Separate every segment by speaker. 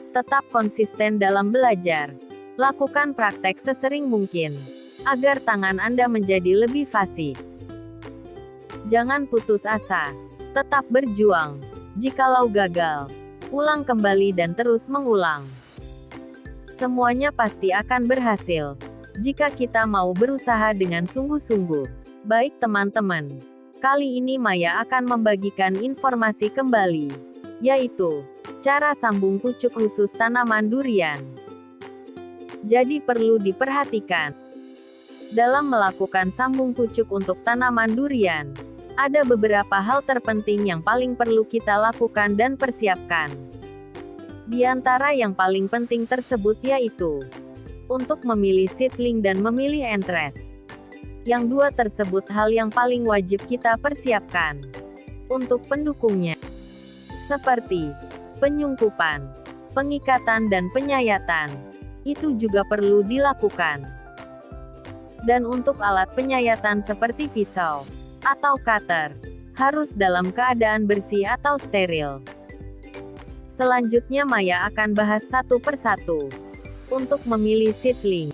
Speaker 1: Tetap konsisten dalam belajar. Lakukan praktek sesering mungkin, agar tangan Anda menjadi lebih fasih. Jangan putus asa. Tetap berjuang. Jikalau gagal, ulang kembali dan terus mengulang. Semuanya pasti akan berhasil, jika kita mau berusaha dengan sungguh-sungguh. Baik teman-teman, kali ini Maya akan membagikan informasi kembali, yaitu cara sambung pucuk khusus tanaman durian. Jadi perlu diperhatikan. Dalam melakukan sambung pucuk untuk tanaman durian, ada beberapa hal terpenting yang paling perlu kita lakukan dan persiapkan. Di antara yang paling penting tersebut yaitu untuk memilih seedling dan memilih entres. Yang dua tersebut hal yang paling wajib kita persiapkan. Untuk pendukungnya, seperti penyungkupan, pengikatan dan penyayatan, itu juga perlu dilakukan. Dan untuk alat penyayatan seperti pisau atau cutter, harus dalam keadaan bersih atau steril. Selanjutnya Maya akan bahas satu persatu. Untuk memilih seedling,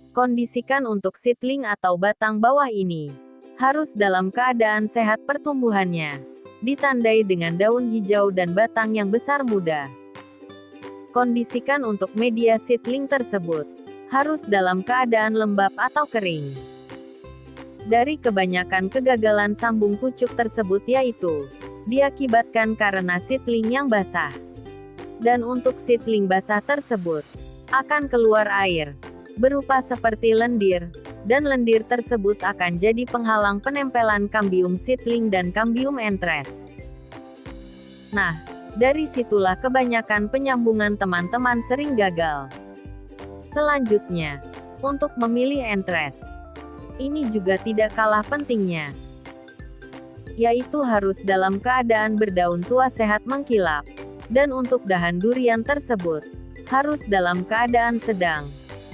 Speaker 1: kondisikan untuk seedling atau batang bawah ini harus dalam keadaan sehat pertumbuhannya, ditandai dengan daun hijau dan batang yang besar muda. Kondisikan untuk media seedling tersebut harus dalam keadaan lembab atau kering. Dari kebanyakan kegagalan sambung pucuk tersebut yaitu diakibatkan karena seedling yang basah. Dan untuk seedling basah tersebut akan keluar air berupa seperti lendir, dan lendir tersebut akan jadi penghalang penempelan kambium seedling dan kambium entres. Nah, dari situlah kebanyakan penyambungan teman-teman sering gagal. Selanjutnya, untuk memilih entres, ini juga tidak kalah pentingnya, yaitu harus dalam keadaan berdaun tua sehat mengkilap. Dan untuk dahan durian tersebut, harus dalam keadaan sedang,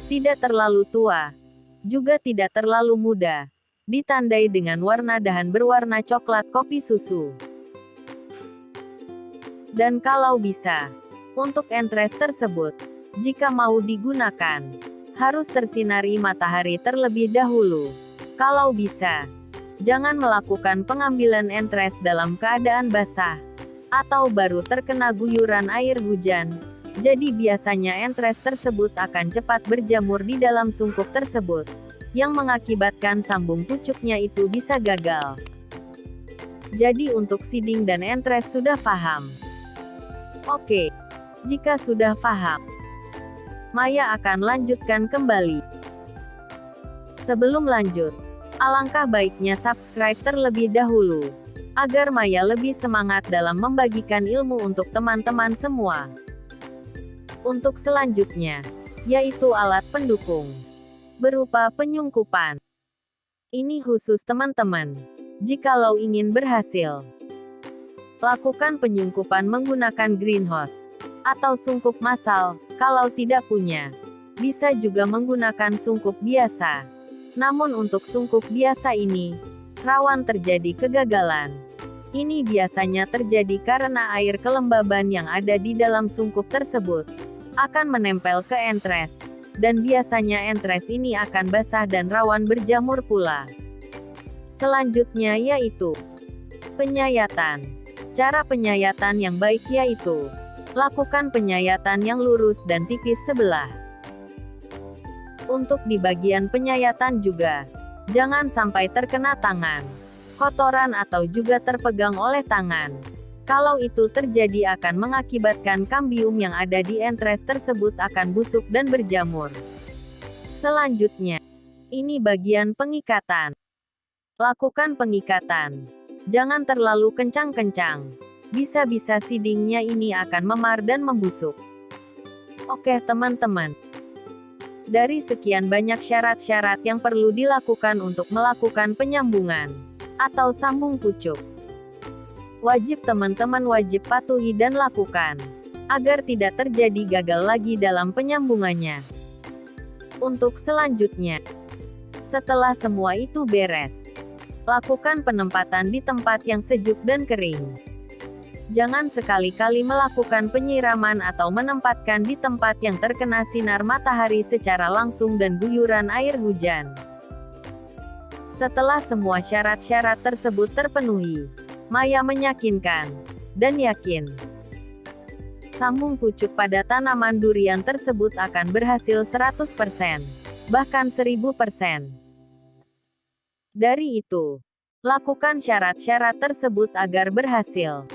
Speaker 1: tidak terlalu tua, juga tidak terlalu muda, ditandai dengan warna dahan berwarna coklat kopi susu. Dan kalau bisa, untuk entres tersebut, jika mau digunakan, harus tersinari matahari terlebih dahulu. Kalau bisa, jangan melakukan pengambilan entres dalam keadaan basah, atau baru terkena guyuran air hujan. Jadi biasanya entres tersebut akan cepat berjamur di dalam sungkup tersebut, yang mengakibatkan sambung pucuknya itu bisa gagal. Jadi untuk seeding dan entres sudah paham? Oke, jika sudah paham, Maya akan lanjutkan kembali. Sebelum lanjut, alangkah baiknya subscribe terlebih dahulu, agar Maya lebih semangat dalam membagikan ilmu untuk teman-teman semua. Untuk selanjutnya, yaitu alat pendukung, berupa penyungkupan. Ini khusus teman-teman, jikalau ingin berhasil. Lakukan penyungkupan menggunakan greenhouse, atau sungkup massal. Kalau tidak punya, bisa juga menggunakan sungkup biasa. Namun untuk sungkup biasa ini, rawan terjadi kegagalan. Ini biasanya terjadi karena air kelembaban yang ada di dalam sungkup tersebut akan menempel ke entres, dan biasanya entres ini akan basah dan rawan berjamur pula. Selanjutnya yaitu penyayatan. Cara penyayatan yang baik yaitu lakukan penyayatan yang lurus dan tipis sebelah. Untuk di bagian penyayatan juga, jangan sampai terkena tangan, kotoran atau juga terpegang oleh tangan. Kalau itu terjadi akan mengakibatkan kambium yang ada di entres tersebut akan busuk dan berjamur. Selanjutnya, ini bagian pengikatan. Lakukan pengikatan. Jangan terlalu kencang-kencang. Bisa-bisa seedingnya ini akan memar dan membusuk. Oke teman-teman. Dari sekian banyak syarat-syarat yang perlu dilakukan untuk melakukan penyambungan atau sambung pucuk, wajib teman-teman wajib patuhi dan lakukan, agar tidak terjadi gagal lagi dalam penyambungannya. Untuk selanjutnya, setelah semua itu beres, lakukan penempatan di tempat yang sejuk dan kering. Jangan sekali-kali melakukan penyiraman atau menempatkan di tempat yang terkena sinar matahari secara langsung dan guyuran air hujan. Setelah semua syarat-syarat tersebut terpenuhi, Maya meyakinkan dan yakin sambung pucuk pada tanaman durian tersebut akan berhasil 100%, bahkan 1000%. Dari itu, lakukan syarat-syarat tersebut agar berhasil.